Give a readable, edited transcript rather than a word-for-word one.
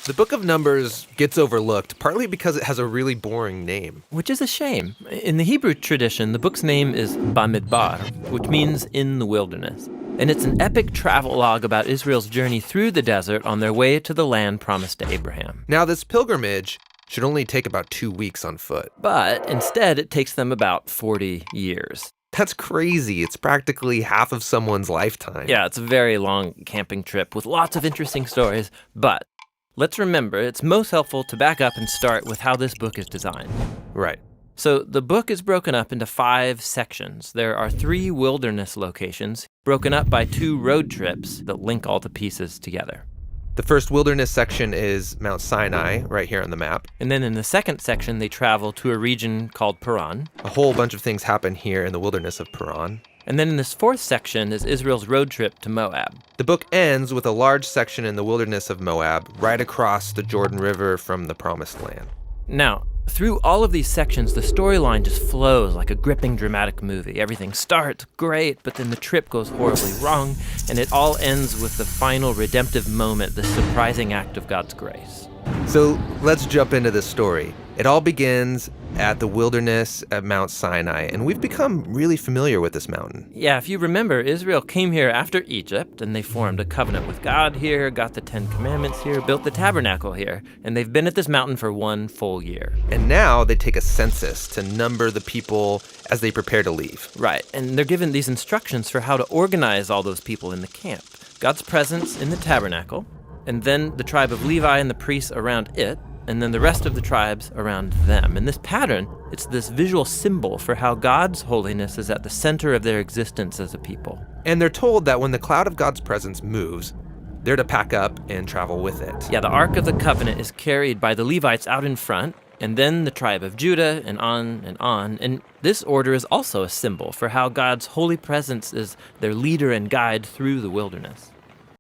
The Book of Numbers gets overlooked, partly because it has a really boring name. Which is a shame. In the Hebrew tradition, the book's name is Bamidbar, which means in the wilderness. And it's an epic travelogue about Israel's journey through the desert on their way to the land promised to Abraham. Now, this pilgrimage should only take about 2 weeks on foot. But instead, it takes them about 40 years. That's crazy. It's practically half of someone's lifetime. Yeah, it's a very long camping trip with lots of interesting stories. But let's remember, it's most helpful to back up and start with how this book is designed. Right. So the book is broken up into 5 sections. There are 3 wilderness locations, broken up by 2 road trips that link all the pieces together. The first wilderness section is Mount Sinai, right here on the map. And then in the second section, they travel to a region called Paran. A whole bunch of things happen here in the wilderness of Paran. And then in this 4th section is Israel's road trip to Moab. The book ends with a large section in the wilderness of Moab, right across the Jordan River from the Promised Land. Now, through all of these sections, the storyline just flows like a gripping, dramatic movie. Everything starts great, but then the trip goes horribly wrong, and it all ends with the final redemptive moment, the surprising act of God's grace. So let's jump into this story. It all begins at the wilderness at Mount Sinai, and we've become really familiar with this mountain. Yeah, if you remember, Israel came here after Egypt, and they formed a covenant with God here, got the 10 Commandments here, built the tabernacle here, and they've been at this mountain for 1 full year. And now they take a census to number the people as they prepare to leave. Right, and they're given these instructions for how to organize all those people in the camp. God's presence in the tabernacle, and then the tribe of Levi and the priests around it, and then the rest of the tribes around them. And this pattern, it's this visual symbol for how God's holiness is at the center of their existence as a people. And they're told that when the cloud of God's presence moves, they're to pack up and travel with it. Yeah, the Ark of the Covenant is carried by the Levites out in front, and then the tribe of Judah, and on and on. And this order is also a symbol for how God's holy presence is their leader and guide through the wilderness.